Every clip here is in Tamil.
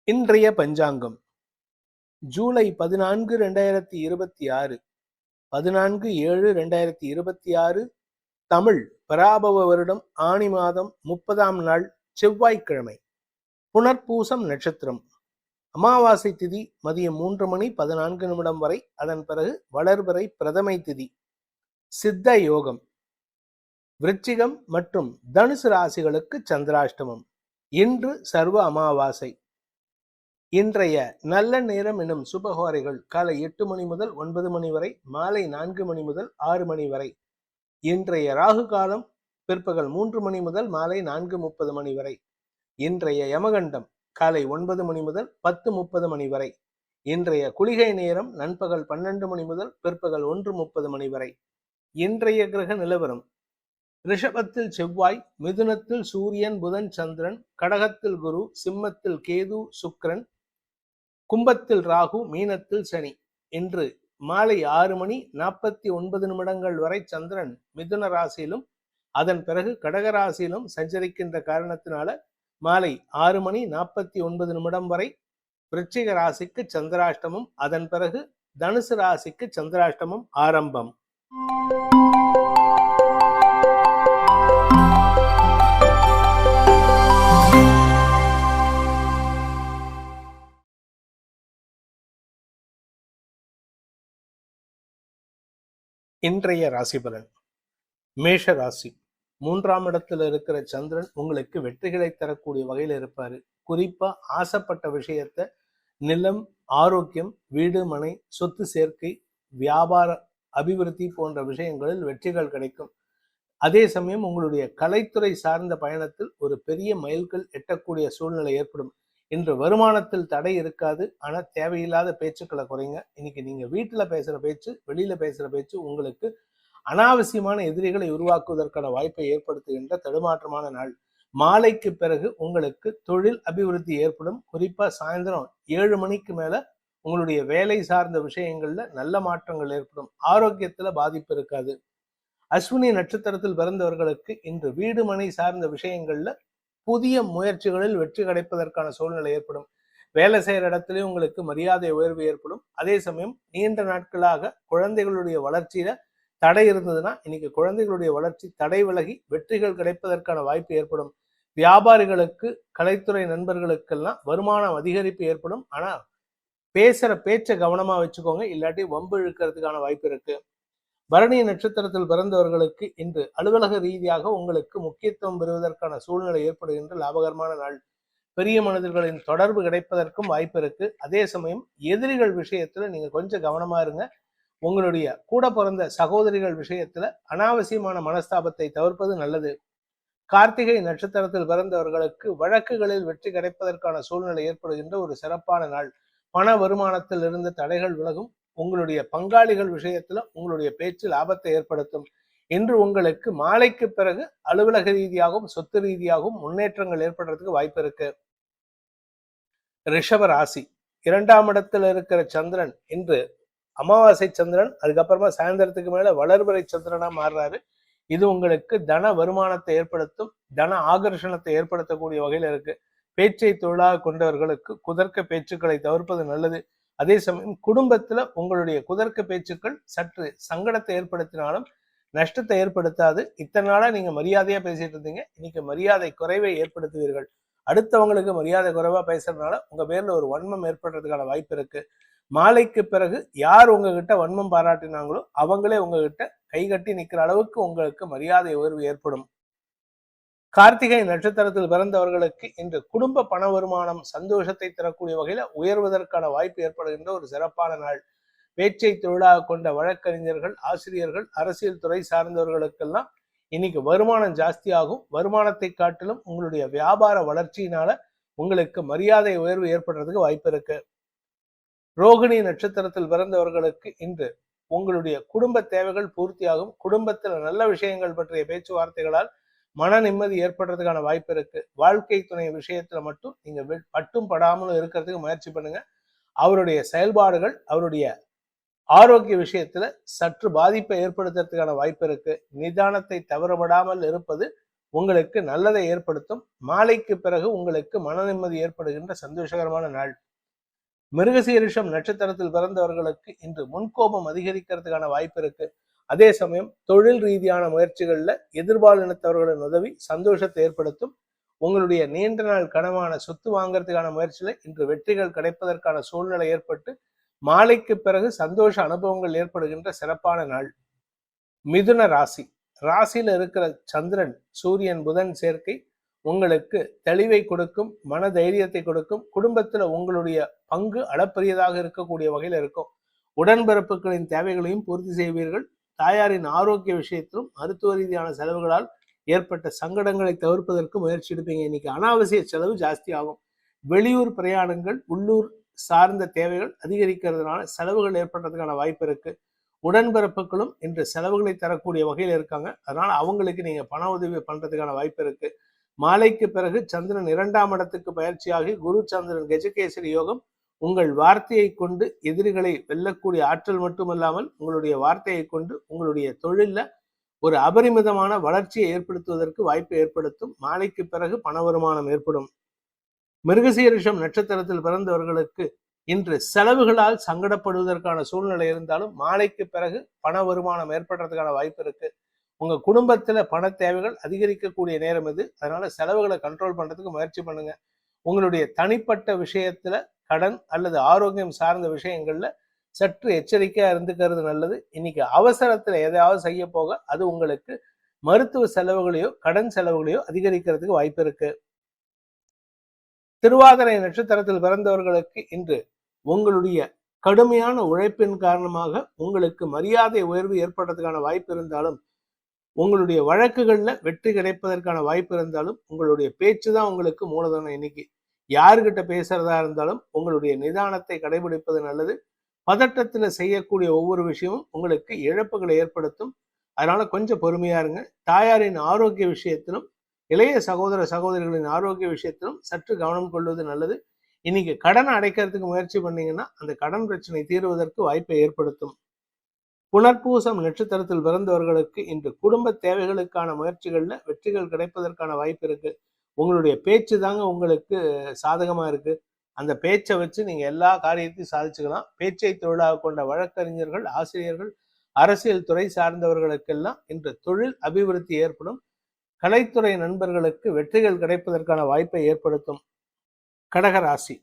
இன்றைய பஞ்சாங்கம் ஜூலை 14, 2026, 14/7/2026, தமிழ் பராபவ வருடம் ஆனி மாதம் 30ஆம் நாள் செவ்வாய்க்கிழமை, புனர்பூசம் நட்சத்திரம். அமாவாசை திதி மதியம் 3:14 வரை, அதன் பிறகு வளர்பிறை பிரதமை திதி. சித்த யோகம். விருச்சிகம் மற்றும் தனுசு ராசிகளுக்கு சந்திராஷ்டமம். இன்று சர்வ அமாவாசை. இன்றைய நல்ல நேரம் எனும் சுபஹோரைகள் காலை 8 மணி முதல் 9 மணி வரை, மாலை 4 மணி முதல் 6 மணி வரை. இன்றைய ராகு காலம் பிற்பகல் 3 மணி முதல் மாலை 4:30 மணி வரை. இன்றைய யமகண்டம் காலை 9 மணி முதல் 10:30 மணி வரை. இன்றைய குளிகை நேரம் நண்பகல் 12 மணி முதல் பிற்பகல் 1:30 மணி வரை. இன்றைய கிரக நிலவரம்: ரிஷபத்தில் செவ்வாய், மிதுனத்தில் சூரியன், புதன், சந்திரன், கடகத்தில் குரு, சிம்மத்தில் கேது, சுக்கிரன், கும்பத்தில் ராகு, மீனத்தில் சனி. இன்று மாலை 6:49 வரை சந்திரன் மிதுன ராசியிலும் அதன் பிறகு கடக ராசியிலும் சஞ்சரிக்கின்ற காரணத்தினால மாலை 6:49 வரை விருச்சிக ராசிக்கு சந்திராஷ்டமம், அதன் பிறகு தனுசு ராசிக்கு சந்திராஷ்டமம் ஆரம்பம். இன்றைய ராசி பலன். மேஷ ராசி. 3ஆம் இடத்துல இருக்கிற சந்திரன் உங்களுக்கு வெற்றிகளை தரக்கூடிய வகையில் இருப்பாரு. குறிப்பா ஆசைப்பட்ட விஷயத்த, நிலம், ஆரோக்கியம், வீடு, மனை, சொத்து சேர்க்கை, வியாபார அபிவிருத்தி போன்ற விஷயங்களில் வெற்றிகள் கிடைக்கும். அதே சமயம் உங்களுடைய கலைத்துறை சார்ந்த பயணத்தில் ஒரு பெரிய மைல்கல் எட்டக்கூடிய சூழ்நிலை ஏற்படும். இன்று வருமானத்தில் தடை இருக்காது. ஆனா தேவையில்லாத பேச்சுக்களை குறைங்க. இன்னைக்கு நீங்க வீட்டுல பேசுற பேச்சு, வெளியில பேசுற பேச்சு உங்களுக்கு அனாவசியமான எதிரிகளை உருவாக்குவதற்கான வாய்ப்பை ஏற்படுத்துகின்ற தடுமாற்றமான நாள். மாலைக்கு பிறகு உங்களுக்கு தொழில் அபிவிருத்தி ஏற்படும். குறிப்பா சாயந்தரம் 7 மணிக்கு மேல உங்களுடைய வேலை சார்ந்த விஷயங்கள்ல நல்ல மாற்றங்கள் ஏற்படும். ஆரோக்கியத்துல பாதிப்பு இருக்காது. அஸ்வினி நட்சத்திரத்தில் பிறந்தவர்களுக்கு இன்று வீடு மனை சார்ந்த விஷயங்கள்ல புதிய முயற்சிகளில் வெற்றி கிடைப்பதற்கான சூழ்நிலை ஏற்படும். வேலை செய்யற இடத்துல உங்களுக்கு மரியாதை உயர்வு ஏற்படும். அதே சமயம் நீண்ட நாட்களாக குழந்தைகளுடைய வளர்ச்சியில தடை இருந்ததுன்னா இன்னைக்கு குழந்தைகளுடைய வளர்ச்சி தடை விலகி வெற்றிகள் கிடைப்பதற்கான வாய்ப்பு ஏற்படும். வியாபாரிகளுக்கு, கலைத்துறை நண்பர்களுக்கெல்லாம் வருமானம் அதிகரிப்பு ஏற்படும். ஆனா பேசுற பேச்சை கவனமா வச்சுக்கோங்க, இல்லாட்டி வம்பு இழுக்கிறதுக்கான வாய்ப்பு இருக்கு. பரணி நட்சத்திரத்தில் பிறந்தவர்களுக்கு இன்று அலுவலக ரீதியாக உங்களுக்கு முக்கியத்துவம் பெறுவதற்கான சூழ்நிலை ஏற்படுகின்ற லாபகரமான நாள். பெரிய மனிதர்களின் தொடர்பு கிடைப்பதற்கும் வாய்ப்பு இருக்கு. அதே சமயம் எதிரிகள் விஷயத்துல நீங்க கொஞ்சம் கவனமா இருங்க. உங்களுடைய கூட பிறந்த சகோதரிகள் விஷயத்துல அனாவசியமான மனஸ்தாபத்தை தவிர்ப்பது நல்லது. கார்த்திகை நட்சத்திரத்தில் பிறந்தவர்களுக்கு வழக்குகளில் வெற்றி கிடைப்பதற்கான சூழ்நிலை ஏற்படுகின்ற ஒரு சிறப்பான நாள். பண வருமானத்தில் இருந்த தடைகள் விலகும். உங்களுடைய பங்காளிகள் விஷயத்துல உங்களுடைய பேச்சு லாபத்தை ஏற்படுத்தும். இன்று உங்களுக்கு மாலைக்கு பிறகு அலுவலக ரீதியாகவும் சொத்து ரீதியாகவும் முன்னேற்றங்கள் ஏற்படுறதுக்கு வாய்ப்பு இருக்கு. ரிஷப ராசி. 2ஆம் இடத்துல இருக்கிற சந்திரன் இன்று அமாவாசை சந்திரன், அதுக்கப்புறமா சாயந்தரத்துக்கு மேல வளர்பிறை சந்திரனா மாறுறாரு. இது உங்களுக்கு தன வருமானத்தை ஏற்படுத்தும், தன ஆகர்ஷணத்தை ஏற்படுத்தக்கூடிய வகையில இருக்கு. பேச்சை தொழிலாக கொண்டவர்களுக்கு குதர்க்க பேச்சுக்களை தவிர்ப்பது நல்லது. அதே சமயம் குடும்பத்துல உங்களுடைய குதர்க்க பேச்சுக்கள் சற்று சங்கடத்தை ஏற்படுத்தினாலும் நஷ்டத்தை ஏற்படுத்தாது. இத்தனை நாளா நீங்க மரியாதையா பேசிட்டு இருந்தீங்க, இன்னைக்கு மரியாதை குறைவை ஏற்படுத்துவீர்கள். அடுத்தவங்களுக்கு மரியாதை குறைவா பேசுறதுனால உங்க பேர்ல ஒரு வன்மம் ஏற்படுறதுக்கான வாய்ப்பு இருக்கு. மாலைக்கு பிறகு யார் உங்ககிட்ட வன்மம் பாராட்டினாங்களோ அவங்களே உங்ககிட்ட கைகட்டி நிற்கிற அளவுக்கு உங்களுக்கு மரியாதை உயர்வு ஏற்படும். கார்த்திகை நட்சத்திரத்தில் பிறந்தவர்களுக்கு இன்று குடும்ப பண வருமானம் சந்தோஷத்தை தரக்கூடிய வகையில உயர்வதற்கான வாய்ப்பு ஏற்படுகின்ற ஒரு சிறப்பான நாள். பேச்சை தொழிலாக கொண்ட வழக்கறிஞர்கள், ஆசிரியர்கள், அரசியல் துறை சார்ந்தவர்களுக்கெல்லாம் இன்னைக்கு வருமானம் ஜாஸ்தியாகும். வருமானத்தை காட்டிலும் உங்களுடைய வியாபார வளர்ச்சியினால உங்களுக்கு மரியாதை உயர்வு ஏற்படுறதுக்கு வாய்ப்பு இருக்கு. ரோகிணி நட்சத்திரத்தில் பிறந்தவர்களுக்கு இன்று உங்களுடைய குடும்ப தேவைகள் பூர்த்தியாகும். குடும்பத்தில் நல்ல விஷயங்கள் பற்றிய பேச்சுவார்த்தைகளால் மன நிம்மதி ஏற்படுறதுக்கான வாய்ப்பு இருக்கு. வாழ்க்கை துணை விஷயத்துல மட்டும் நீங்க பட்டும் படாமலும் இருக்கிறதுக்கு முயற்சி பண்ணுங்க. அவருடைய செயல்பாடுகள் அவருடைய ஆரோக்கிய விஷயத்துல சற்று பாதிப்பை ஏற்படுத்துறதுக்கான வாய்ப்பு இருக்கு. நிதானத்தை தவறவிடாமல் இருப்பது உங்களுக்கு நல்லதை ஏற்படுத்தும். மாலைக்கு பிறகு உங்களுக்கு மன நிம்மதி ஏற்படுகின்ற சந்தோஷகரமான நாள். மிருகசீரிஷம் நட்சத்திரத்தில் பிறந்தவர்களுக்கு இன்று முன்கோபம் அதிகரிக்கிறதுக்கான வாய்ப்பு இருக்கு. அதே சமயம் தொழில் ரீதியான முயற்சிகள்ல எதிர்பாலினத்தவர்களின் உதவி சந்தோஷத்தை ஏற்படுத்தும். உங்களுடைய நீண்ட நாள் கனவான சொத்து வாங்கறதுக்கான முயற்சியில இன்று வெற்றிகள் கிடைப்பதற்கான சூழ்நிலை ஏற்பட்டு மாலைக்கு பிறகு சந்தோஷ அனுபவங்கள் ஏற்படுகின்ற சிறப்பான நாள். மிதுன ராசி. ராசியில இருக்கிற சந்திரன் சூரியன் புதன் சேர்க்கை உங்களுக்கு தெளிவை கொடுக்கும், மன தைரியத்தை கொடுக்கும். குடும்பத்துல உங்களுடைய பங்கு அளப்பரியதாக இருக்கக்கூடிய வகையில இருக்கும். உடன்பிறப்புகளின் தேவைகளையும் பூர்த்தி செய்வீர்கள். தாயாரின் ஆரோக்கிய விஷயத்திலும் மருத்துவ ரீதியான செலவுகளால் ஏற்பட்ட சங்கடங்களை தவிர்ப்பதற்கு முயற்சி எடுப்பீங்க. இன்னைக்கு அனாவசிய செலவு ஜாஸ்தி ஆகும். வெளியூர் பிரயாணங்கள், உள்ளூர் சார்ந்த தேவைகள் அதிகரிக்கிறதுனால செலவுகள் ஏற்படுறதுக்கான வாய்ப்பு இருக்கு. உடன்பிறப்புகளும் இன்று செலவுகளை தரக்கூடிய வகையில் இருக்காங்க. அதனால அவங்களுக்கு நீங்க பண உதவி பண்றதுக்கான வாய்ப்பு இருக்கு. மாலைக்கு பிறகு சந்திரன் 2ஆம் இடத்துக்கு பயிற்சியாகி குரு சந்திரன் கஜகேசரி யோகம் உங்கள் வார்த்தையை கொண்டு எதிரிகளை வெல்லக்கூடிய ஆற்றல் மட்டுமல்லாமல் உங்களுடைய வார்த்தையை கொண்டு உங்களுடைய தொழில ஒரு அபரிமிதமான வளர்ச்சியை ஏற்படுத்துவதற்கு வாய்ப்பை ஏற்படுத்தும். மாலைக்கு பிறகு பண வருமானம் ஏற்படும். மிருகசீரிஷம் நட்சத்திரத்தில் பிறந்தவர்களுக்கு இன்று செலவுகளால் சங்கடப்படுவதற்கான சூழ்நிலை இருந்தாலும் மாலைக்கு பிறகு பண வருமானம் ஏற்படுறதுக்கான வாய்ப்பு இருக்கு. உங்க குடும்பத்துல பண தேவைகள் அதிகரிக்கக்கூடிய நேரம் இது. அதனால செலவுகளை கண்ட்ரோல் பண்றதுக்கு முயற்சி பண்ணுங்க. உங்களுடைய தனிப்பட்ட விஷயத்துல கடன் அல்லது ஆரோக்கியம் சார்ந்த விஷயங்கள்ல சற்று எச்சரிக்கையா இருந்துக்கிறது நல்லது. இன்னைக்கு அவசரத்துல எதையாவது செய்ய போக அது உங்களுக்கு மருத்துவ செலவுகளையோ கடன் செலவுகளையோ அதிகரிக்கிறதுக்கு வாய்ப்பு இருக்கு. திருவாதிரை நட்சத்திரத்தில் பிறந்தவர்களுக்கு இன்று உங்களுடைய கடுமையான உழைப்பின் காரணமாக உங்களுக்கு மரியாதை உயர்வு ஏற்படுறதுக்கான வாய்ப்பு இருந்தாலும் உங்களுடைய வழக்குகள்ல வெற்றி கிடைப்பதற்கான வாய்ப்பு இருந்தாலும் உங்களுடைய பேச்சு தான் உங்களுக்கு மூலதனம். இன்னைக்கு யாருக்கிட்ட பேசுறதா இருந்தாலும் உங்களுடைய நிதானத்தை கடைபிடிப்பது நல்லது. பதட்டத்துல செய்யக்கூடிய ஒவ்வொரு விஷயமும் உங்களுக்கு இழப்புகளை ஏற்படுத்தும். அதனால கொஞ்சம் பொறுமையா இருங்க. தாயாரின் ஆரோக்கிய விஷயத்திலும் இளைய சகோதர சகோதரிகளின் ஆரோக்கிய விஷயத்திலும் சற்று கவனம் கொள்வது நல்லது. இன்னைக்கு கடனை அடைக்கிறதுக்கு முயற்சி பண்ணீங்கன்னா அந்த கடன் பிரச்சனை தீர்வதற்கு வாய்ப்பை ஏற்படுத்தும். புனர்பூசம் நட்சத்திரத்தில் பிறந்தவர்களுக்கு இன்று குடும்ப தேவைகளுக்கான முயற்சிகள்ல வெற்றிகள் கிடைப்பதற்கான வாய்ப்பு இருக்கு. உங்களுடைய பேச்சு தாங்க உங்களுக்கு சாதகமா இருக்கு. அந்த பேச்சை வச்சு நீங்க எல்லா காரியத்தையும் சாதிச்சுக்கலாம். பேச்சை தொழிலாக கொண்ட வழக்கறிஞர்கள், ஆசிரியர்கள், அரசியல் துறை சார்ந்தவர்களுக்கெல்லாம் இன்று தொழில் அபிவிருத்தி ஏற்படும். கலைத்துறை நண்பர்களுக்கு வெற்றிகள் கிடைப்பதற்கான வாய்ப்பை ஏற்படுத்தும். கடகராசி.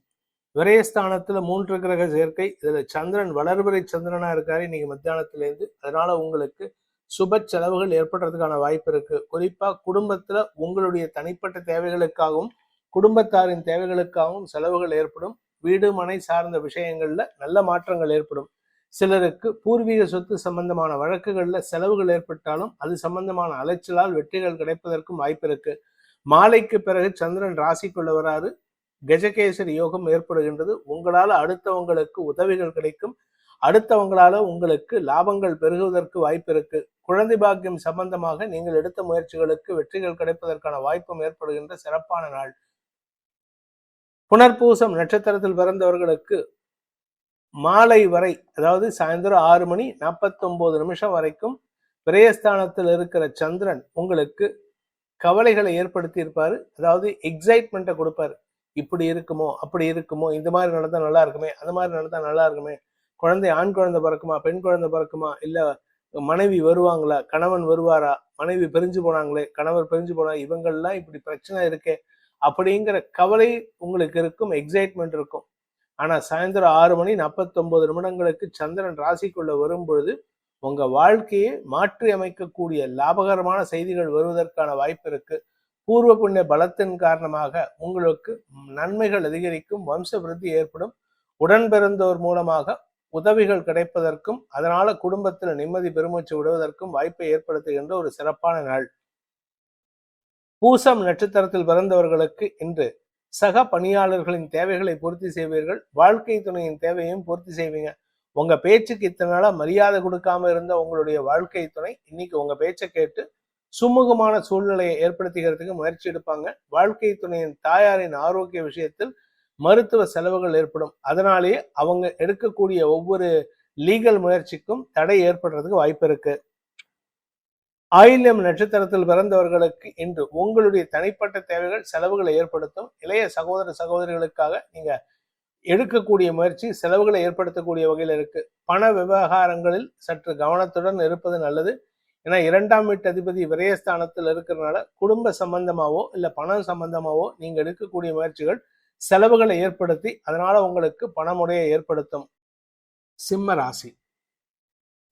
விரயஸ்தானத்துல 3 கிரக சேர்க்கை. இதுல சந்திரன் வளர்பிறை சந்திரனா இருக்காரு இன்னைக்கு மத்தியானத்திலேருந்து. அதனால உங்களுக்கு சுப செலவுகள் ஏற்படுறதுக்கான வாய்ப்பு இருக்கு. குறிப்பா குடும்பத்துல உங்களுடைய தனிப்பட்ட தேவைகளுக்காகவும் குடும்பத்தாரின் தேவைகளுக்காகவும் செலவுகள் ஏற்படும். வீடு மனை சார்ந்த விஷயங்கள்ல நல்ல மாற்றங்கள் ஏற்படும். சிலருக்கு பூர்வீக சொத்து சம்பந்தமான வழக்குகள்ல செலவுகள் ஏற்பட்டாலும் அது சம்பந்தமான அலைச்சலால் வெற்றிகள் கிடைப்பதற்கும் வாய்ப்பு இருக்கு. மாலைக்கு பிறகு சந்திரன் ராசிக்குள்ள வராரு. கஜகேசரி யோகம் ஏற்படுகின்றது. உங்களால அடுத்தவங்களுக்கு உதவிகள் கிடைக்கும். அடுத்தவங்களால உங்களுக்கு லாபங்கள் பெருகுவதற்கு வாய்ப்பு இருக்கு. குழந்தை பாக்கியம் சம்பந்தமாக நீங்கள் எடுத்த முயற்சிகளுக்கு வெற்றிகள் கிடைப்பதற்கான வாய்ப்பும் ஏற்படுகின்ற சிறப்பான நாள். புனர்பூசம் நட்சத்திரத்தில் பிறந்தவர்களுக்கு மாலை வரை, அதாவது சாயந்தரம் 6:49 வரைக்கும் விரயஸ்தானத்தில் இருக்கிற சந்திரன் உங்களுக்கு கவலைகளை ஏற்படுத்தி இருப்பாரு. அதாவது எக்ஸைட்மெண்ட்டை கொடுப்பாரு. இப்படி இருக்குமோ, அப்படி இருக்குமோ, இந்த மாதிரி நடந்தா நல்லா இருக்குமே, அந்த மாதிரி நடந்தா நல்லா இருக்குமே, குழந்தை ஆண் குழந்தை பிறக்குமா, பெண் குழந்தை பிறக்குமா, இல்ல மனைவி வருவாங்களா, கணவன் வருவாரா, மனைவி பிரிஞ்சு போனாங்களே, கணவர் பிரிஞ்சு போனா, இவங்கெல்லாம் இப்படி பிரச்சனை இருக்கே அப்படிங்கிற கவலை உங்களுக்கு இருக்கும், எக்ஸைட்மெண்ட் இருக்கும். ஆனா சாயந்தரம் 6:49 சந்திரன் ராசிக்குள்ள வரும் பொழுது உங்க வாழ்க்கையை மாற்றி அமைக்கக்கூடிய லாபகரமான செய்திகள் வருவதற்கான வாய்ப்பு இருக்கு. பூர்வ புண்ணிய பலத்தின் காரணமாக உங்களுக்கு நன்மைகள் அதிகரிக்கும், வம்ச விருத்தி ஏற்படும். உடன் பிறந்தோர் மூலமாக உதவிகள் கிடைப்பதற்கும் அதனால குடும்பத்துல நிம்மதி பெருமூச்சு விடுவதற்கும் வாய்ப்பை ஏற்படுத்துகின்ற ஒரு சிறப்பான நாள். பூசம் நட்சத்திரத்தில் பிறந்தவர்களுக்கு இன்று சக பணியாளர்களின் தேவைகளை பூர்த்தி செய்வீர்கள். வாழ்க்கை துணையின் தேவையும் பூர்த்தி செய்வீங்க. உங்க பேச்சுக்கு இத்தனை நாளா மரியாதை கொடுக்காம இருந்த உங்களுடைய வாழ்க்கை துணை இன்னைக்கு உங்க பேச்சை கேட்டு சுமூகமான சூழ்நிலையை ஏற்படுத்திக்கிறதுக்கு முயற்சி எடுப்பாங்க. வாழ்க்கை துணையின் தாயாரின் ஆரோக்கிய விஷயத்தில் மருத்துவ செலவுகள் ஏற்படும். அதனாலேயே அவங்க எடுக்கக்கூடிய ஒவ்வொரு லீகல் முயற்சிக்கும் தடை ஏற்படுறதுக்கு வாய்ப்பு இருக்கு. ஆயில்யம் நட்சத்திரத்தில் பிறந்தவர்களுக்கு இன்று உங்களுடைய தனிப்பட்ட தேவைகள் செலவுகளை ஏற்படுத்தும். இளைய சகோதர சகோதரிகளுக்காக நீங்க எடுக்கக்கூடிய முயற்சி செலவுகளை ஏற்படுத்தக்கூடிய வகையில் இருக்கு. பண விவகாரங்களில் சற்று கவனத்துடன் இருப்பது நல்லது. ஏன்னா 2ஆம் வீட்டு அதிபதி விரயஸ்தானத்தில் இருக்கிறதுனால குடும்ப சம்பந்தமாவோ இல்ல பணம் சம்பந்தமாவோ நீங்க எடுக்கக்கூடிய முயற்சிகள் செலவுகளை ஏற்படுத்தி அதனால உங்களுக்கு பணமுறையை ஏற்படுத்தும். சிம்ம ராசி.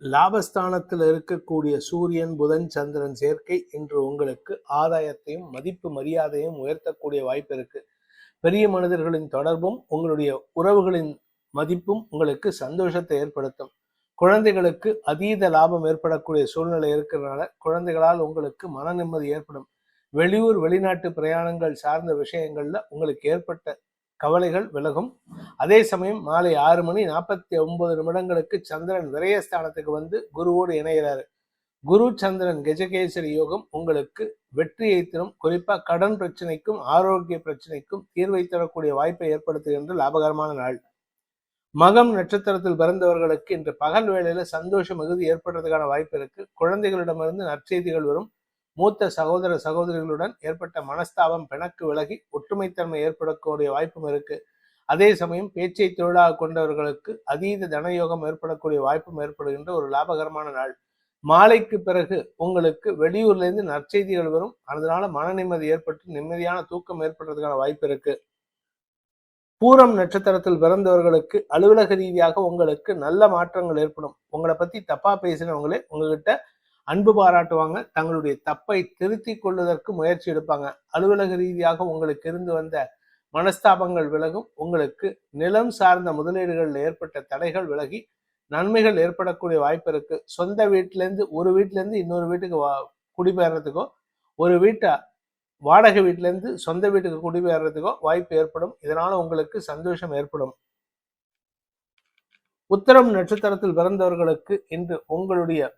லாபஸ்தானத்தில் இருக்கக்கூடிய சூரியன் புதன் சந்திரன் சேர்க்கை இன்று உங்களுக்கு ஆதாயத்தையும் மதிப்பு மரியாதையும் உயர்த்தக்கூடிய வாய்ப்பு இருக்கு. பெரிய மனிதர்களின் தொடர்பும் உங்களுடைய உறவுகளின் மதிப்பும் உங்களுக்கு சந்தோஷத்தை ஏற்படுத்தும். குழந்தைகளுக்கு அதீத லாபம் ஏற்படக்கூடிய சூழ்நிலை இருக்கிறதுனால குழந்தைகளால் உங்களுக்கு மன நிம்மதி ஏற்படும். வெளியூர் வெளிநாட்டு பிரயாணங்கள் சார்ந்த விஷயங்கள்ல உங்களுக்கு ஏற்பட்ட கவலைகள் விலகும். அதே சமயம் மாலை 6:49 சந்திரன் விரயஸ்தானத்துக்கு வந்து குருவோடு இணைகிறாரு. குரு சந்திரன் கஜகேசரி யோகம் உங்களுக்கு வெற்றியை தரும். குறிப்பா கடன் பிரச்சனைக்கும் ஆரோக்கிய பிரச்சனைக்கும் தீர்வை தரக்கூடிய வாய்ப்பை ஏற்படுத்துகின்ற லாபகரமான நாள். மகம் நட்சத்திரத்தில் பிறந்தவர்களுக்கு இன்று பகல் வேளையில சந்தோஷ மிகுதி ஏற்படுறதுக்கான வாய்ப்பு இருக்கு. குழந்தைகளிடமிருந்து நற்செய்திகள் வரும். மூத்த சகோதர சகோதரிகளுடன் ஏற்பட்ட மனஸ்தாபம் பிணக்கு விலகி ஒற்றுமைத்தன்மை ஏற்படக்கூடிய வாய்ப்பும் இருக்கு. அதே சமயம் பேச்சை தொழிலாக கொண்டவர்களுக்கு அதீத தனயோகம் ஏற்படக்கூடிய வாய்ப்பும் ஏற்படுகின்ற ஒரு லாபகரமான நாள். மாலைக்கு பிறகு உங்களுக்கு வெளியூர்ல இருந்து நற்செய்திகள் வரும். அதனால மன நிம்மதி ஏற்பட்டு நிம்மதியான தூக்கம் ஏற்படுறதுக்கான வாய்ப்பு இருக்கு. பூரம் நட்சத்திரத்தில் பிறந்தவர்களுக்கு அலுவலக ரீதியாக உங்களுக்கு நல்ல மாற்றங்கள் ஏற்படும். உங்களை பத்தி தப்பா பேசினவங்களே உங்ககிட்ட அன்பு பாராட்டுவாங்க. தங்களுடைய தப்பை திருத்திக் கொள்வதற்கு முயற்சி எடுப்பாங்க. அலுவலக ரீதியாக உங்களுக்கு இருந்து வந்த மனஸ்தாபங்கள் விலகும். உங்களுக்கு நிலம் சார்ந்த முதலீடுகளில் ஏற்பட்ட தடைகள் விலகி நன்மைகள் ஏற்படக்கூடிய வாய்ப்பு இருக்கு. சொந்த வீட்டிலேருந்து ஒரு வீட்டிலேருந்து இன்னொரு வீட்டுக்கு குடிபெயர்றதுக்கோ ஒரு வீட்டை வாடகை வீட்டிலேருந்து சொந்த வீட்டுக்கு குடிபெயர்றதுக்கோ வாய்ப்பு ஏற்படும். இதனால உங்களுக்கு சந்தோஷம் ஏற்படும். உத்திரம் நட்சத்திரத்தில் பிறந்தவர்களுக்கு இன்று உங்களுடைய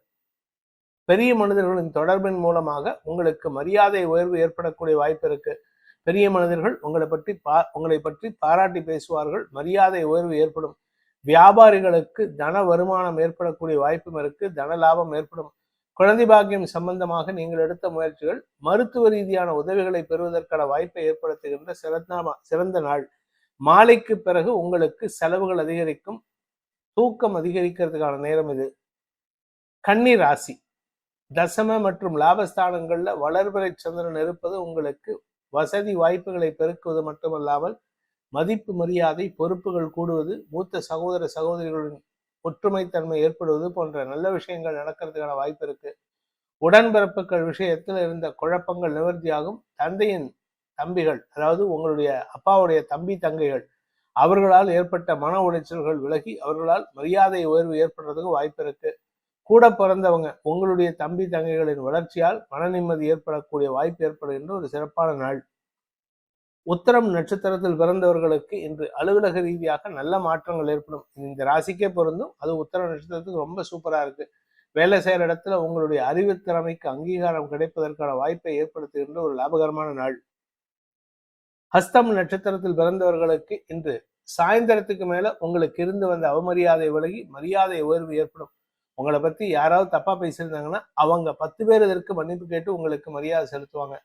பெரிய மனிதர்களின் தொடர்பின் மூலமாக உங்களுக்கு மரியாதை உயர்வு ஏற்படக்கூடிய வாய்ப்பு இருக்கு. பெரிய மனிதர்கள் உங்களை பற்றி பாராட்டி பேசுவார்கள். மரியாதை உயர்வு ஏற்படும். வியாபாரிகளுக்கு தன வருமானம் ஏற்படக்கூடிய வாய்ப்பும் இருக்கு. தன லாபம் ஏற்படும். குழந்தை பாக்கியம் சம்பந்தமாக நீங்கள் எடுத்த முயற்சிகள் மருத்துவ ரீதியான உதவிகளை பெறுவதற்கான வாய்ப்பை ஏற்படுத்துகின்ற சிறந்த நாள். மாலைக்கு பிறகு உங்களுக்கு செலவுகள் அதிகரிக்கும். தூக்கம் அதிகரிக்கிறதுக்கான நேரம் இது. கன்னி ராசி. தசம மற்றும் லாபஸ்தானங்கள்ல வளர்பிறை சந்திரன் இருப்பது உங்களுக்கு வசதி வாய்ப்புகளை பெருக்குவது மட்டுமல்லாமல் மதிப்பு மரியாதை பொறுப்புகள் கூடுவது, மூத்த சகோதர சகோதரிகளின் ஒற்றுமைத்தன்மை ஏற்படுவது போன்ற நல்ல விஷயங்கள் நடக்கிறதுக்கான வாய்ப்பு இருக்கு. உடன்பிறப்புகள் விஷயத்தில் இருந்த குழப்பங்கள் நிவர்த்தியாகும். தந்தையின் தம்பிகள், அதாவது உங்களுடைய அப்பாவுடைய தம்பி தங்கைகள், அவர்களால் ஏற்பட்ட மன உளைச்சல்கள் விலகி அவர்களால் மரியாதை உயர்வு ஏற்படுறதுக்கு வாய்ப்பு இருக்கு. கூட பிறந்தவங்க உங்களுடைய தம்பி தங்கைகளின் வளர்ச்சியால் மன நிம்மதி ஏற்படக்கூடிய வாய்ப்பு ஏற்படுகின்ற ஒரு சிறப்பான நாள். உத்திரம் நட்சத்திரத்தில் பிறந்தவர்களுக்கு இன்று அலுவலக ரீதியாக நல்ல மாற்றங்கள் ஏற்படும். இந்த ராசிக்கே பொருந்தும். அது உத்திர நட்சத்திரத்துக்கு ரொம்ப சூப்பரா இருக்கு. வேலை செய்யற இடத்துல உங்களுடைய அறிவு திறமைக்கு அங்கீகாரம் கிடைப்பதற்கான வாய்ப்பை ஏற்படுத்துகின்ற ஒரு லாபகரமான நாள். ஹஸ்தம் நட்சத்திரத்தில் பிறந்தவர்களுக்கு இன்று சாயந்தரத்துக்கு மேல உங்களுக்கு இருந்து வந்த அவமரியாதை விலகி மரியாதை உயர்வு ஏற்படும். உங்களை பத்தி யாராவது தப்பா பேசியிருந்தாங்கன்னா அவங்க 10 பேர் இதற்கு மன்னிப்பு கேட்டு உங்களுக்கு மரியாதை செலுத்துவாங்க.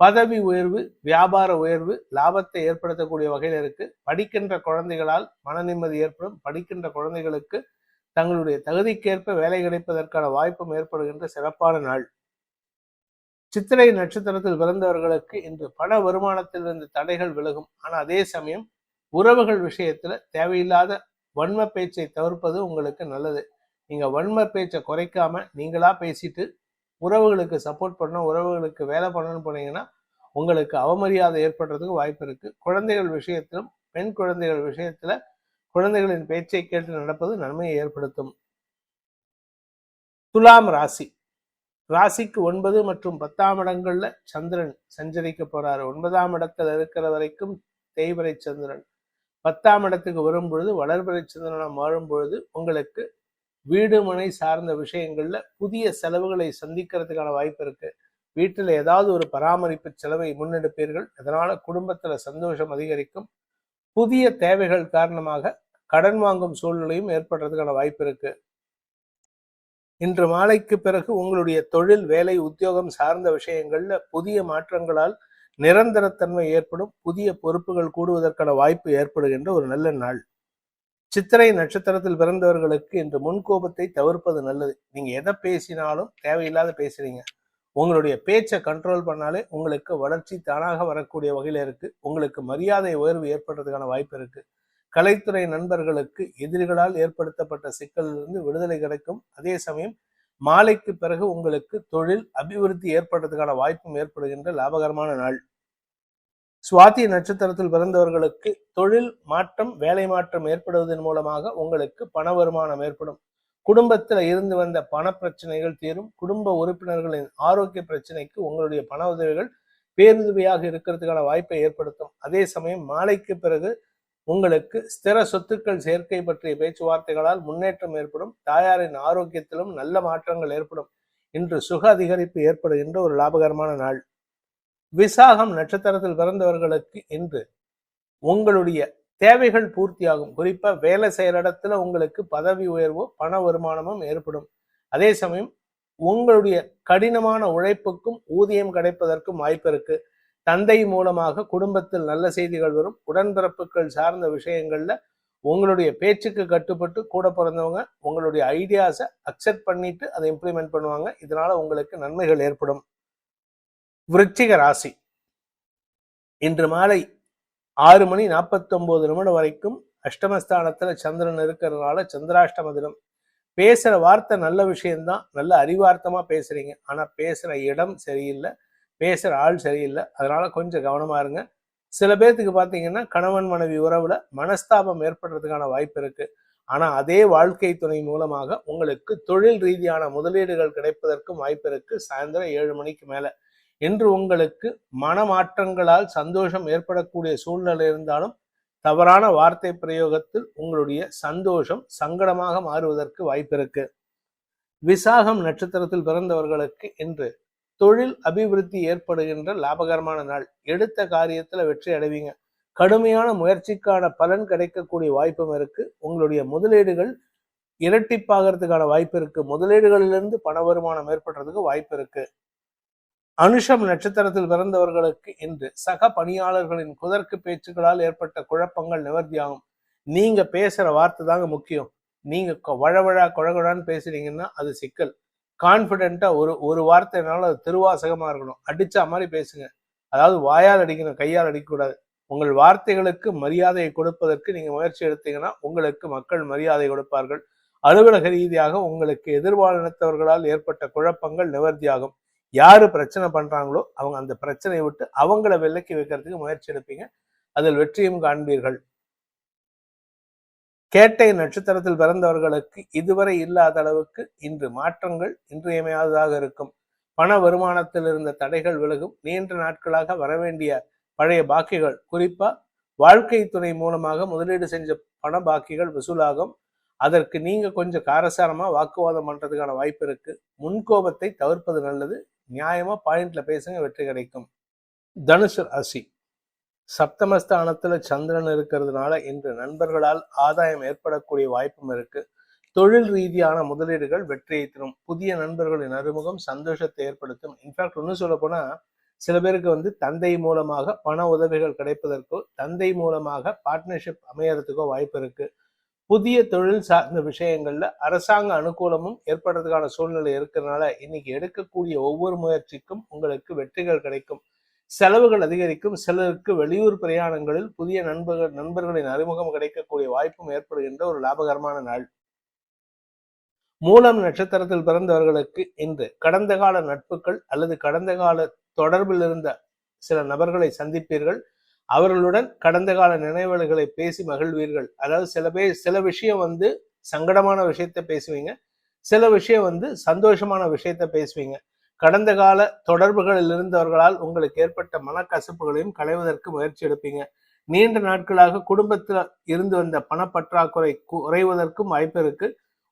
பதவி உயர்வு, வியாபார உயர்வு, லாபத்தை ஏற்படுத்தக்கூடிய வகையில் இருக்கு. படிக்கின்ற குழந்தைகளால் மன நிம்மதி ஏற்படும். படிக்கின்ற குழந்தைகளுக்கு தங்களுடைய தகுதிக்கேற்ப வேலை கிடைப்பதற்கான வாய்ப்பும் ஏற்படுகின்ற சிறப்பான நாள். சித்திரை நட்சத்திரத்தில் பிறந்தவர்களுக்கு இன்று பண வருமானத்திலிருந்து தடைகள் விலகும். ஆனா அதே சமயம் உறவுகள் விஷயத்துல தேவையில்லாத வன்ம பேச்சை தவிர்ப்பது உங்களுக்கு நல்லது. நீங்க வன்ம பேச்சை குறைக்காம நீங்களா பேசிட்டு உறவுகளுக்கு சப்போர்ட் பண்ணணும், உறவுகளுக்கு வேலை பண்ணணும்னு போனீங்கன்னா உங்களுக்கு அவமரியாதை ஏற்படுறதுக்கு வாய்ப்பு இருக்கு. குழந்தைகள் விஷயத்திலும் பெண் குழந்தைகள் விஷயத்துல குழந்தைகளின் பேச்சை கேட்டு நடப்பது நன்மையை ஏற்படுத்தும். துலாம் ராசி. ராசிக்கு 9 மற்றும் 10ஆம் இடங்கள்ல சந்திரன் சஞ்சரிக்க போறாரு. 9ஆம் இடத்துல இருக்கிற வரைக்கும் தேய்பிறை சந்திரன், 10ஆம் இடத்துக்கு வரும் பொழுது வளர்பிறை சந்திரனா மாறும் பொழுது உங்களுக்கு வீடு மனை சார்ந்த விஷயங்கள்ல புதிய செலவுகளை சந்திக்கிறதுக்கான வாய்ப்பு இருக்கு. வீட்டில் ஏதாவது ஒரு பராமரிப்பு செலவை முன்னெடுப்பீர்கள். அதனால குடும்பத்துல சந்தோஷம் அதிகரிக்கும். புதிய தேவைகள் காரணமாக கடன் வாங்கும் சூழ்நிலையும் ஏற்படுறதுக்கான வாய்ப்பு இருக்கு. இன்று மாலைக்கு பிறகு உங்களுடைய தொழில், வேலை, உத்தியோகம் சார்ந்த விஷயங்கள்ல புதிய மாற்றங்களால் நிரந்தரத்தன்மை ஏற்படும். புதிய பொறுப்புகள் கூடுவதற்கான வாய்ப்பு ஏற்படுகின்ற ஒரு நல்ல நாள். சித்திரை நட்சத்திரத்தில் பிறந்தவர்களுக்கு இன்று முன்கோபத்தை தவிர்ப்பது நல்லது. நீங்க எதை பேசினாலும் தேவையில்லாத பேசுறீங்க. உங்களுடைய பேச்சை கண்ட்ரோல் பண்ணாலே உங்களுக்கு வளர்ச்சி தானாக வரக்கூடிய வகையில இருக்கு. உங்களுக்கு மரியாதை உயர்வு ஏற்படுறதுக்கான வாய்ப்பு இருக்கு. கலைத்துறை நண்பர்களுக்கு எதிரிகளால் ஏற்படுத்தப்பட்ட சிக்கலிலிருந்து விடுதலை கிடைக்கும். அதே சமயம் மாலைக்கு பிறகு உங்களுக்கு தொழில் அபிவிருத்தி ஏற்படுறதுக்கான வாய்ப்பும் ஏற்படுகின்ற லாபகரமான நாள். சுவாதி நட்சத்திரத்தில் பிறந்தவர்களுக்கு தொழில் மாற்றம், வேலை மாற்றம் ஏற்படுவதன் மூலமாக உங்களுக்கு பண வருமானம் ஏற்படும். குடும்பத்துல இருந்து வந்த பண பிரச்சனைகள் தீரும். குடும்ப உறுப்பினர்களின் ஆரோக்கிய பிரச்சனைக்கு உங்களுடைய பண உதவிகள் பேருதவியாக இருக்கிறதுக்கான வாய்ப்பை ஏற்படுத்தும். அதே சமயம் மாலைக்கு பிறகு உங்களுக்கு ஸ்திர சொத்துக்கள் சேர்க்கை பற்றிய பேச்சுவார்த்தைகளால் முன்னேற்றம் ஏற்படும். தாயாரின் ஆரோக்கியத்திலும் நல்ல மாற்றங்கள் ஏற்படும். இன்று சுக அதிகரிப்பு ஏற்படுகின்ற ஒரு லாபகரமான நாள். விசாகம் நட்சத்திரத்தில் பிறந்தவர்களுக்கு இன்று உங்களுடைய தேவைகள் பூர்த்தியாகும். குறிப்பா வேலை செய்யற இடத்துல உங்களுக்கு பதவி உயர்வோ பண வருமானமும் ஏற்படும். அதே சமயம் உங்களுடைய கடினமான உழைப்புக்கும் ஊதியம் கிடைப்பதற்கும் வாய்ப்பு இருக்கு. தந்தை மூலமாக குடும்பத்தில் நல்ல செய்திகள் வரும். உடன்பிறப்புகள் சார்ந்த விஷயங்கள்ல உங்களுடைய பேச்சுக்கு கட்டுப்பட்டு கூட பிறந்தவங்க உங்களுடைய ஐடியாஸை அக்செப்ட் பண்ணிட்டு அதை இம்ப்ளிமெண்ட் பண்ணுவாங்க. இதனால உங்களுக்கு நன்மைகள் ஏற்படும். விருச்சிக ராசி இன்று மாலை 6:49 வரைக்கும் அஷ்டமஸ்தானத்துல சந்திரன் இருக்கிறதுனால சந்திராஷ்டம தினம். பேசுற வார்த்தை நல்ல விஷயம்தான், நல்ல அறிவார்த்தமா பேசுறீங்க. ஆனா பேசுற இடம் சரியில்லை, பேசுற ஆள் சரியில்லை. அதனால கொஞ்சம் கவனமா இருங்க. சில பேர்த்துக்கு பாத்தீங்கன்னா கணவன் மனைவி உறவுல மனஸ்தாபம் ஏற்படுறதுக்கான வாய்ப்பு இருக்கு. ஆனா அதே வாழ்க்கை துணை மூலமாக உங்களுக்கு தொழில் ரீதியான முதலீடுகள் கிடைப்பதற்கும் வாய்ப்பு இருக்கு. சாயந்தரம் 7 மணிக்கு மேல. இன்று உங்களுக்கு மனமாற்றங்களால் சந்தோஷம் ஏற்படக்கூடிய சூழ்நிலை இருந்தாலும் தவறான வார்த்தை பிரயோகத்தில் உங்களுடைய சந்தோஷம் சங்கடமாக மாறுவதற்கு வாய்ப்பு இருக்கு. விசாகம் நட்சத்திரத்தில் பிறந்தவர்களுக்கு இன்று தொழில் அபிவிருத்தி ஏற்படுகின்ற லாபகரமான நாள். எடுத்த காரியத்துல வெற்றி அடைவீங்க. கடுமையான முயற்சிக்கான பலன் கிடைக்கக்கூடிய வாய்ப்பும் இருக்கு. உங்களுடைய முதலீடுகள் இரட்டிப்பாகிறதுக்கான வாய்ப்பு இருக்கு. முதலீடுகளிலிருந்து பண வருமானம் ஏற்படுறதுக்கு வாய்ப்பு இருக்கு. அனுஷம் நட்சத்திரத்தில் பிறந்தவர்களுக்கு இன்று சக பணியாளர்களின் குதர்க்கு பேச்சுக்களால் ஏற்பட்ட குழப்பங்கள் நிவர்த்தியாகும். நீங்க பேசுற வார்த்தை தாங்க முக்கியம். நீங்க வழவழா குழகுழான்னு பேசுறீங்கன்னா அது சிக்கல். கான்பிடென்ட்டா ஒரு வார்த்தைனால அது திருவாசகமா இருக்கணும். அடிச்சா மாதிரி பேசுங்க. அதாவது வாயால் அடிக்கணும், கையால் அடிக்கக்கூடாது. உங்கள் வார்த்தைகளுக்கு மரியாதையை கொடுப்பதற்கு நீங்க முயற்சி எடுத்தீங்கன்னா உங்களுக்கு மக்கள் மரியாதை கொடுப்பார்கள். அலுவலக ரீதியாக உங்களுக்கு எதிர்பாலினத்தவர்களால் ஏற்பட்ட குழப்பங்கள் நிவர்த்தியாகும். யாரு பிரச்சனை பண்றாங்களோ அவங்க அந்த பிரச்சனையை விட்டு அவங்கள விலக்கி வைக்கிறதுக்கு முயற்சி எடுப்பீங்க. அதில் வெற்றியும் காண்பீர்கள். கேட்டை நட்சத்திரத்தில் பிறந்தவர்களுக்கு இதுவரை இல்லாத அளவுக்கு இன்று மாற்றங்கள் இன்றியமையாததாக இருக்கும். பண வருமானத்தில் இருந்த தடைகள் விலகும். நீண்ட நாட்களாக வரவேண்டிய பழைய பாக்கிகள், குறிப்பா வாழ்க்கை துணை மூலமாக முதலீடு செஞ்ச பண பாக்கிகள் வசூலாகும். அதற்கு நீங்க கொஞ்சம் காரசாரமா வாக்குவாதம் பண்றதுக்கான வாய்ப்பு இருக்கு. முன்கோபத்தை தவிர்ப்பது நல்லது. நியாயமா பாயிண்ட்ல பேசுங்க, வெற்றி கிடைக்கும். தனுசு ராசி சப்தமஸ்தானத்துல சந்திரன் இருக்கிறதுனால இன்று நண்பர்களால் ஆதாயம் ஏற்படக்கூடிய வாய்ப்பும் இருக்கு. தொழில் ரீதியான முதலீடுகள் வெற்றியை தரும். புதிய நண்பர்களின் அறிமுகம் சந்தோஷத்தை ஏற்படுத்தும். இன்ஃபேக்ட் ஒன்னும் சொல்ல போனா சில பேருக்கு தந்தை மூலமாக பண உதவிகள் கிடைப்பதற்கோ தந்தை மூலமாக பார்ட்னர்ஷிப் அமையறதுக்கோ வாய்ப்பு இருக்கு. புதிய தொழில் சார்ந்த விஷயங்கள்ல அரசாங்க அனுகூலமும் ஏற்படுறதுக்கான சூழ்நிலை இருக்கிறதுனால இன்னைக்கு எடுக்கக்கூடிய ஒவ்வொரு முயற்சிக்கும் உங்களுக்கு வெற்றிகள் கிடைக்கும். செலவுகள் அதிகரிக்கும். சிலருக்கு வெளியூர் பிரயாணங்களில் புதிய நண்பர்களின் அறிமுகம் கிடைக்கக்கூடிய வாய்ப்பும் ஏற்படுகின்ற ஒரு லாபகரமான நாள். மூலம் நட்சத்திரத்தில் பிறந்தவர்களுக்கு இன்று கடந்த கால நட்புகள் அல்லது கடந்த கால தொடர்பில் இருந்த சில நபர்களை சந்திப்பீர்கள். அவர்களுடன் கடந்த கால நினைவுகளை பேசி மகிழ்வீர்கள். அதாவது சில விஷயம் சங்கடமான விஷயத்த பேசுவீங்க, சில விஷயம் சந்தோஷமான விஷயத்த பேசுவீங்க. கடந்த கால தொடர்புகளில் இருந்தவர்களால் உங்களுக்கு ஏற்பட்ட மனக்கசப்புகளையும் களைவதற்கு முயற்சி எடுப்பீங்க. நீண்ட நாட்களாக குடும்பத்தில் இருந்து வந்த பணப்பற்றாக்குறை குறைவதற்கும் வாய்ப்பு இருக்கு.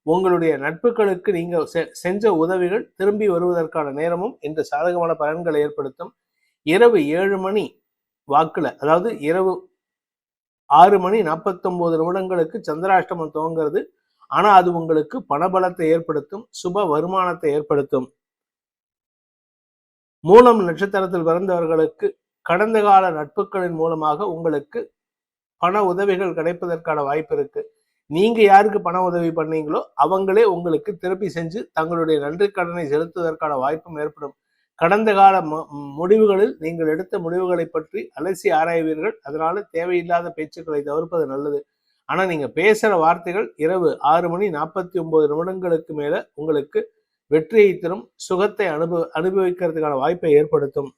உங்களுடைய நட்புகளுக்கு நீங்க செஞ்ச உதவிகள் திரும்பி வருவதற்கான நேரமும் இன்று சாதகமான பலன்களை ஏற்படுத்தும். இரவு 7 மணி வாக்குல, அதாவது இரவு 6:49 சந்திராஷ்டமம் துவங்கிறது. ஆனா அது உங்களுக்கு பணபலத்தை ஏற்படுத்தும், சுப வருமானத்தை ஏற்படுத்தும். மூலம் நட்சத்திரத்தில் பிறந்தவர்களுக்கு கடந்த கால நட்புகளின் மூலமாக உங்களுக்கு பண உதவிகள் கிடைப்பதற்கான வாய்ப்பு இருக்கு. நீங்க யாருக்கு பண உதவி பண்ணீங்களோ அவங்களே உங்களுக்கு திருப்பி செஞ்சு தங்களுடைய நன்றி கடனை செலுத்துவதற்கான வாய்ப்பும் ஏற்படும். கடந்த கால முடிவுகளில் நீங்கள் எடுத்த முடிவுகளை பற்றி அலசி ஆராய்வீர்கள். அதனால தேவையில்லாத பேச்சுக்களை தவிர்ப்பது நல்லது. ஆனா நீங்க பேசுற வார்த்தைகள் இரவு 6:49 மேல உங்களுக்கு வெற்றியை தரும், சுகத்தை அனுபவிக்கிறதுக்கான வாய்ப்பை ஏற்படுத்தும்.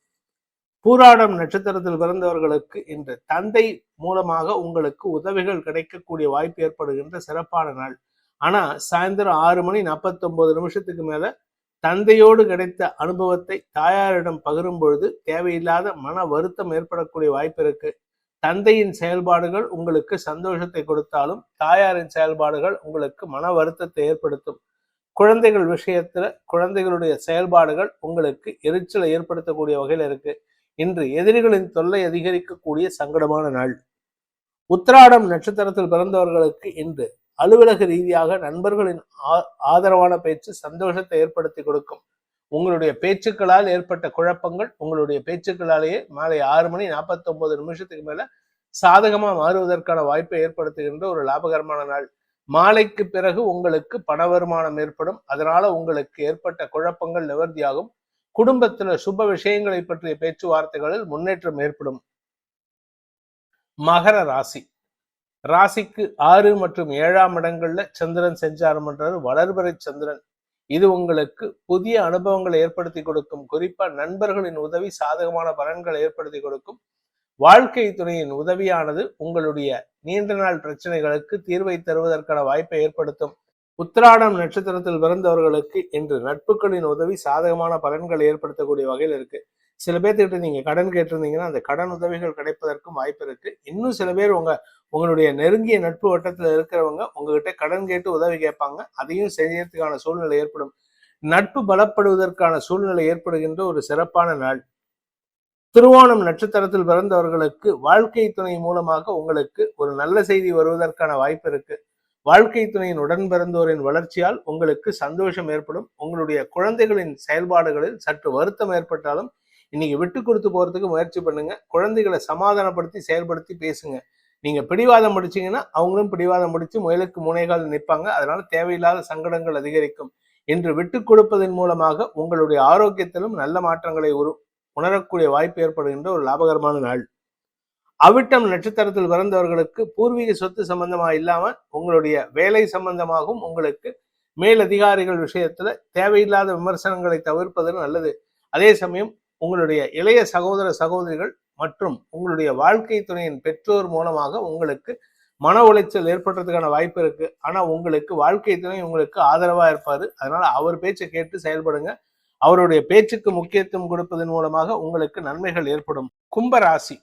பூராடம் நட்சத்திரத்தில் பிறந்தவர்களுக்கு இன்று தந்தை மூலமாக உங்களுக்கு உதவிகள் கிடைக்கக்கூடிய வாய்ப்பு ஏற்படுகின்ற சிறப்பான நாள். ஆனா சாயந்தரம் 6:49 மேல தந்தையோடு கிடைத்த அனுபவத்தை தாயாரிடம் பகிரும் பொழுது தேவையில்லாத மன வருத்தம் ஏற்படக்கூடிய வாய்ப்பு இருக்கு. தந்தையின் செயல்பாடுகள் உங்களுக்கு சந்தோஷத்தை கொடுத்தாலும் தாயாரின் செயல்பாடுகள் உங்களுக்கு மன வருத்தத்தை ஏற்படுத்தும். குழந்தைகள் விஷயத்துல குழந்தைகளுடைய செயல்பாடுகள் உங்களுக்கு எரிச்சலை ஏற்படுத்தக்கூடிய வகையில் இருக்கு. இன்று எதிரிகளின் தொல்லை அதிகரிக்கக்கூடிய சங்கடமான நாள். உத்திராடம் நட்சத்திரத்தில் பிறந்தவர்களுக்கு இன்று அலுவலக ரீதியாக நண்பர்களின் ஆதரவான பேச்சு சந்தோஷத்தை ஏற்படுத்தி கொடுக்கும். உங்களுடைய பேச்சுக்களால் ஏற்பட்ட குழப்பங்கள் உங்களுடைய பேச்சுக்களாலேயே மாலை 6:49 மேல சாதகமா மாறுவதற்கான வாய்ப்பை ஏற்படுத்துகின்ற ஒரு லாபகரமான நாள். மாலைக்கு பிறகு உங்களுக்கு பண வருமானம் ஏற்படும். அதனால உங்களுக்கு ஏற்பட்ட குழப்பங்கள் நிவர்த்தியாகும். குடும்பத்துல சுப விஷயங்களை பற்றிய பேச்சுவார்த்தைகளில் முன்னேற்றம் ஏற்படும். மகர ராசி. ராசிக்கு 6 மற்றும் 7ஆம் இடங்கள்ல சந்திரன் செஞ்சாரம் பண்றாரு, வளர்பிறை சந்திரன். இது உங்களுக்கு புதிய அனுபவங்களை ஏற்படுத்தி கொடுக்கும். குறிப்பா நண்பர்களின் உதவி சாதகமான பலன்களை ஏற்படுத்தி கொடுக்கும். வாழ்க்கை துணையின் உதவியானது உங்களுடைய நீண்ட நாள் பிரச்சனைகளுக்கு தீர்வை தருவதற்கான வாய்ப்பை ஏற்படுத்தும். உத்திராடம் நட்சத்திரத்தில் பிறந்தவர்களுக்கு இன்று நட்புகளின் உதவி சாதகமான பலன்களை ஏற்படுத்தக்கூடிய வகையில் இருக்கு. சில பேர்த்துக்கிட்ட நீங்க கடன் கேட்டிருந்தீங்கன்னா அந்த கடன் உதவிகள் கிடைப்பதற்கும் வாய்ப்பு இருக்கு. இன்னும் சில பேர் உங்களுடைய நெருங்கிய நட்பு வட்டத்தில் இருக்கிறவங்க உங்ககிட்ட கடன் கேட்டு உதவி கேட்பாங்க. அதையும் செய்யறதுக்கான சூழ்நிலை ஏற்படும். நட்பு பலப்படுவதற்கான சூழ்நிலை ஏற்படுகின்ற ஒரு சிறப்பான நாள். திருவோணம் நட்சத்திரத்தில் பிறந்தவர்களுக்கு வாழ்க்கை துணை மூலமாக உங்களுக்கு ஒரு நல்ல செய்தி வருவதற்கான வாய்ப்பு இருக்கு. வாழ்க்கை துணையின் உடன் பிறந்தோரின் வளர்ச்சியால் உங்களுக்கு சந்தோஷம் ஏற்படும். உங்களுடைய குழந்தைகளின் செயல்பாடுகளில் சற்று வருத்தம் ஏற்பட்டாலும் இன்னைக்கு விட்டு கொடுத்து போறதுக்கு முயற்சி பண்ணுங்க. குழந்தைகளை சமாதானப்படுத்தி செயல்படுத்தி பேசுங்க. நீங்க பிடிவாதம் முடிச்சீங்கன்னா அவங்களும் பிடிவாதம் முடிச்சு முயலுக்கு முனைகால் நிற்பாங்க. அதனால தேவையில்லாத சங்கடங்கள் அதிகரிக்கும். இன்று விட்டு கொடுப்பதன் மூலமாக உங்களுடைய ஆரோக்கியத்திலும் நல்ல மாற்றங்களை உணரக்கூடிய வாய்ப்பு ஏற்படுகின்ற ஒரு லாபகரமான நாள். அவிட்டம் நட்சத்திரத்தில் பிறந்தவர்களுக்கு பூர்வீக சொத்து சம்பந்தமா இல்லாம உங்களுடைய வேலை சம்பந்தமாகவும் உங்களுக்கு மேலதிகாரிகள் விஷயத்துல தேவையில்லாத விமர்சனங்களை தவிர்ப்பது நல்லது. அதே சமயம் உங்களுடைய இளைய சகோதர சகோதரிகள் மற்றும் உங்களுடைய வாழ்க்கை துணையின் பெற்றோர் மூலமாக உங்களுக்கு மன உளைச்சல் ஏற்படுறதுக்கான வாய்ப்பு இருக்கு. ஆனா உங்களுக்கு வாழ்க்கை துணை உங்களுக்கு ஆதரவா இருப்பாரு. அதனால அவர் பேச்சை கேட்டு செயல்படுங்க. அவருடைய பேச்சுக்கு முக்கியத்துவம் கொடுப்பதன் மூலமாக உங்களுக்கு நன்மைகள் ஏற்படும். கும்ப ராசி.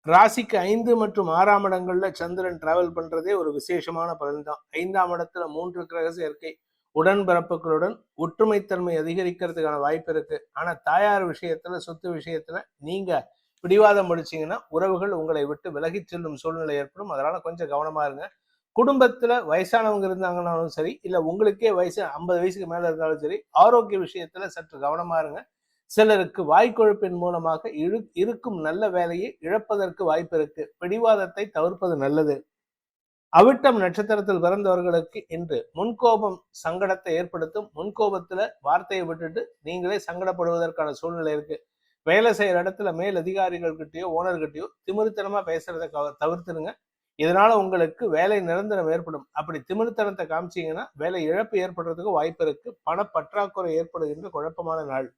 ராசிக்கு 5 மற்றும் 6ஆம் இடங்கள்ல சந்திரன் டிராவல் பண்றதே ஒரு விசேஷமான பலன் தான். 5ஆம் இடத்துல 3 கிரக சேர்க்கை உடன்பிறப்புகளுடன் ஒற்றுமைத்தன்மை அதிகரிக்கிறதுக்கான வாய்ப்பு இருக்கு. ஆனா தாயார் விஷயத்துல சொத்து விஷயத்துல நீங்க பிடிவாதம் முடிச்சீங்கன்னா உறவுகள் உங்களை விட்டு விலகி செல்லும் சூழ்நிலை ஏற்படும். அதனால கொஞ்சம் கவனமா இருங்க. குடும்பத்துல வயசானவங்க இருந்தாங்கன்னாலும் சரி, இல்ல உங்களுக்கே வயசு 50 வயசுக்கு மேல இருந்தாலும் சரி, ஆரோக்கிய விஷயத்துல சற்று கவனமா இருங்க. சிலருக்கு வாய்க்கொழுப்பின் மூலமாக இருக்கும் நல்ல வேலையை இழப்பதற்கு வாய்ப்பு இருக்கு. பிடிவாதத்தை தவிர்ப்பது நல்லது. அவிட்டம் நட்சத்திரத்தில் பிறந்தவர்களுக்கு இன்று முன்கோபம் சங்கடத்தை ஏற்படுத்தும். முன்கோபத்துல வார்த்தையை விட்டுட்டு நீங்களே சங்கடப்படுவதற்கான சூழ்நிலை இருக்கு. வேலை செய்யற இடத்துல மேல் அதிகாரிகள் கிட்டயோ ஓனர்கிட்டயோ திமிருத்தனமா பேசுறதை தவிர்த்துருங்க. இதனால உங்களுக்கு வேலை நிரந்தரம் ஏற்படும். அப்படி திமிருத்தனத்தை காமிச்சீங்கன்னா வேலை இழப்பு ஏற்படுறதுக்கு வாய்ப்பு இருக்கு. பணப்பற்றாக்குறை ஏற்படுகின்ற குழப்பமான நாள்.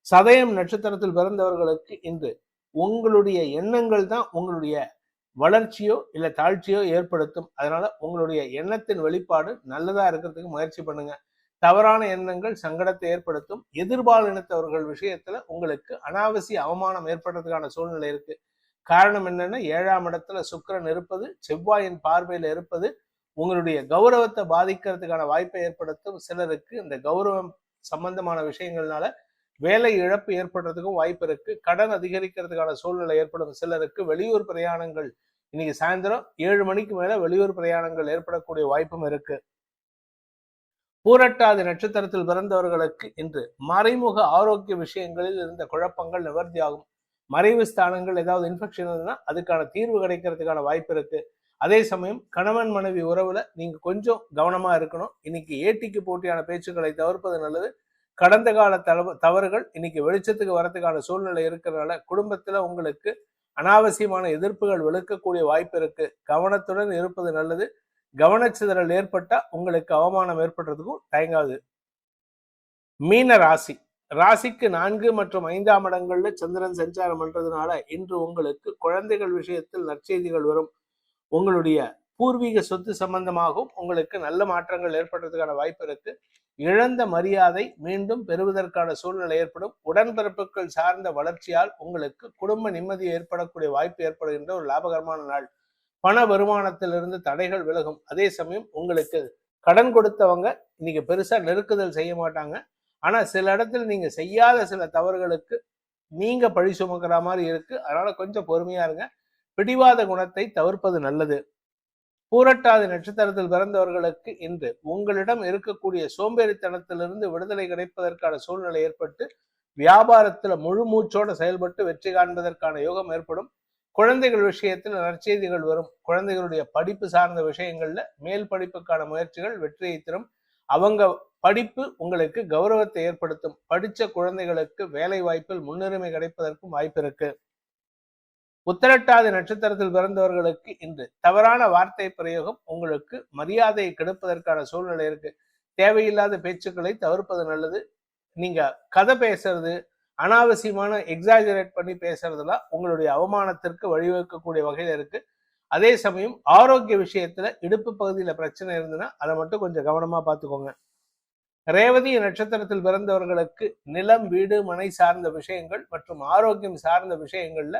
சதயம் நட்சத்திரத்தில் பிறந்தவர்களுக்கு இன்று உங்களுடைய எண்ணங்கள் தான் உங்களுடைய வளர்ச்சியோ இல்ல தாழ்ச்சியோ ஏற்படுத்தும். அதனால உங்களுடைய எண்ணத்தின் வெளிப்பாடு நல்லதா இருக்கிறதுக்கு முயற்சி பண்ணுங்க. தவறான எண்ணங்கள் சங்கடத்தை ஏற்படுத்தும். எதிர்பாலினத்தவர்கள் விஷயத்துல உங்களுக்கு அனாவசிய அவமானம் ஏற்படுறதுக்கான சூழ்நிலை இருக்கு. காரணம் என்னன்னா 7ஆம் இடத்துல சுக்கிரன் இருப்பது, செவ்வாயின் பார்வையில இருப்பது உங்களுடைய கௌரவத்தை பாதிக்கிறதுக்கான வாய்ப்பை ஏற்படுத்தும். சிலருக்கு இந்த கௌரவம் சம்பந்தமான விஷயங்கள்னால வேலை இழப்பு ஏற்படுறதுக்கும் வாய்ப்பு இருக்கு. கடன் அதிகரிக்கிறதுக்கான சூழ்நிலை ஏற்படும். சிலருக்கு வெளியூர் பிரயாணங்கள் இன்னைக்கு சாயந்தரம் 7 மணிக்கு மேல வெளியூர் பிரயாணங்கள் ஏற்படக்கூடிய வாய்ப்பும் இருக்கு. பூரட்டாதி நட்சத்திரத்தில் பிறந்தவர்களுக்கு இன்று மறைமுக ஆரோக்கிய விஷயங்களில் இருந்த குழப்பங்கள் நிவர்த்தியாகும். மறைவு ஸ்தானங்கள் ஏதாவது இன்ஃபெக்ஷன் இருந்ததுன்னா அதுக்கான தீர்வு கிடைக்கிறதுக்கான வாய்ப்பு இருக்கு. அதே சமயம் கணவன் மனைவி உறவுல நீங்க கொஞ்சம் கவனமா இருக்கணும். இன்னைக்கு ஏட்டிக்கு போட்டியான பேச்சுக்களை தவிர்ப்பது நல்லது. கடந்த கால தவறுகள் இன்னைக்கு வெளிச்சத்துக்கு வரதுக்கான சூழ்நிலை இருக்கிறதுனால குடும்பத்துல உங்களுக்கு அனாவசியமான எதிர்ப்புகள் விழுக்கக்கூடிய வாய்ப்பு இருக்கு. கவனத்துடன் இருப்பது நல்லது. கவனச்சிதறல் ஏற்பட்டா உங்களுக்கு அவமானம் ஏற்படுறதுக்கும் தயங்காது. மீன ராசி, ராசிக்கு 4 மற்றும் 5ஆம் இடங்கள்ல சந்திரன் சஞ்சாரம் பண்றதுனால இன்று உங்களுக்கு குழந்தைகள் விஷயத்தில் நற்செய்திகள் வரும். உங்களுடைய பூர்வீக சொத்து சம்பந்தமாகவும் உங்களுக்கு நல்ல மாற்றங்கள் ஏற்படுறதுக்கான வாய்ப்பு இருக்கு. இழந்த மரியாதை மீண்டும் பெறுவதற்கான சூழ்நிலை ஏற்படும். உடன்பிறப்புகள் சார்ந்த வளர்ச்சியால் உங்களுக்கு குடும்ப நிம்மதி ஏற்படக்கூடிய வாய்ப்பு ஏற்படுகின்ற ஒரு லாபகரமான நாள். பண வருமானத்திலிருந்து தடைகள் விலகும். அதே சமயம் உங்களுக்கு கடன் கொடுத்தவங்க இன்னைக்கு பெருசா நெருக்குதல் செய்ய மாட்டாங்க. ஆனா சில இடத்துல நீங்க செய்யாத சில தவறுகளுக்கு நீங்க பழி சுமக்கிற மாதிரி இருக்கு. அதனால கொஞ்சம் பொறுமையா இருங்க. பிடிவாத குணத்தை தவிர்ப்பது நல்லது. பூரட்டாதி நட்சத்திரத்தில் பிறந்தவர்களுக்கு இன்று உங்களிடம் இருக்கக்கூடிய சோம்பேறித்தனத்திலிருந்து விடுதலை கிடைப்பதற்கான சூழ்நிலை ஏற்பட்டு வியாபாரத்துல முழு மூச்சோட செயல்பட்டு வெற்றி காண்பதற்கான யோகம் ஏற்படும். குழந்தைகள் விஷயத்தில் நற்செய்திகள் வரும். குழந்தைகளுடைய படிப்பு சார்ந்த விஷயங்கள்ல மேல் படிப்புக்கான முயற்சிகள் வெற்றியை தரும். அவங்க படிப்பு உங்களுக்கு கௌரவத்தை ஏற்படுத்தும். படிச்ச குழந்தைகளுக்கு வேலை வாய்ப்பில் முன்னுரிமை கிடைப்பதற்கும் வாய்ப்பு இருக்கு. உத்திரட்டாதி நட்சத்திரத்தில் பிறந்தவர்களுக்கு இன்று தவறான வார்த்தை பிரயோகம் உங்களுக்கு மரியாதையை கெடுப்பதற்கான சூழ்நிலை இருக்கு. தேவையில்லாத பேச்சுக்களை தவிர்ப்பது நல்லது. நீங்க கதை பேசுறது, அனாவசியமான எக்ஸாஜரேட் பண்ணி பேசுறதுலாம் உங்களுடைய அவமானத்திற்கு வழிவகுக்கக்கூடிய வகையில இருக்கு. அதே சமயம் ஆரோக்கிய விஷயத்துல இடுப்பு பகுதியில பிரச்சனை இருந்ததுன்னா அதை மட்டும் கொஞ்சம் கவனமா பார்த்துக்கோங்க. ரேவதி நட்சத்திரத்தில் பிறந்தவர்களுக்கு நிலம், வீடு, மனை சார்ந்த விஷயங்கள் மற்றும் ஆரோக்கியம் சார்ந்த விஷயங்கள்ல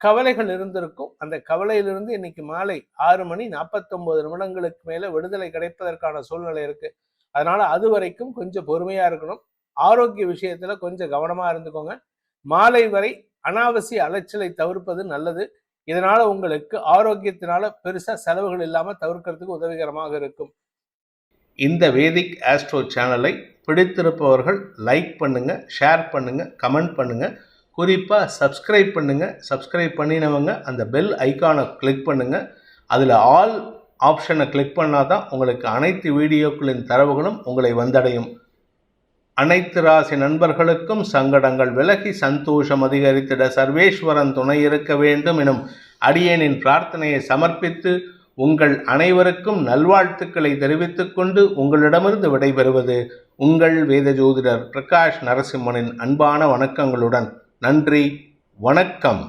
கவலைகள் இருந்திருக்கும். அந்த கவலையிலிருந்து இன்னைக்கு மாலை 6:49 மேல விடுதலை கிடைப்பதற்கான சூழ்நிலை இருக்கு. அதனால அது வரைக்கும் கொஞ்சம் பொறுமையா இருக்கணும். ஆரோக்கிய விஷயத்துல கொஞ்சம் கவனமா இருந்துக்கோங்க. மாலை வரை அனாவசிய அலைச்சலை தவிர்ப்பது நல்லது. இதனால உங்களுக்கு ஆரோக்கியத்தினால பெருசா செலவுகள் இல்லாம தவிர்க்கிறதுக்கு உதவிகரமாக இருக்கும். இந்த வேதிக் ஆஸ்ட்ரோ சேனலை பிடித்திருப்பவர்கள் லைக் பண்ணுங்க, ஷேர் பண்ணுங்க, கமெண்ட் பண்ணுங்க. குறிப்பாக சப்ஸ்கிரைப் பண்ணுங்கள். சப்ஸ்கிரைப் பண்ணினவங்க அந்த பெல் ஐக்கானை கிளிக் பண்ணுங்கள். அதில் ஆல் ஆப்ஷனை கிளிக் பண்ணால் தான் உங்களுக்கு அனைத்து வீடியோக்களின் தரவுகளும் உங்களை வந்தடையும். அனைத்து ராசி நண்பர்களுக்கும் சங்கடங்கள் விலகி சந்தோஷம் அதிகரித்திட சர்வேஸ்வரன் துணை இருக்க வேண்டும் எனும் அடியேனின் பிரார்த்தனையை சமர்ப்பித்து உங்கள் அனைவருக்கும் நல்வாழ்த்துக்களை தெரிவித்துக் கொண்டு உங்களிடமிருந்து விடைபெறுவது உங்கள் வேத ஜோதிடர் பிரகாஷ் நரசிம்மனின் அன்பான வணக்கங்களுடன். நன்றி, வணக்கம்.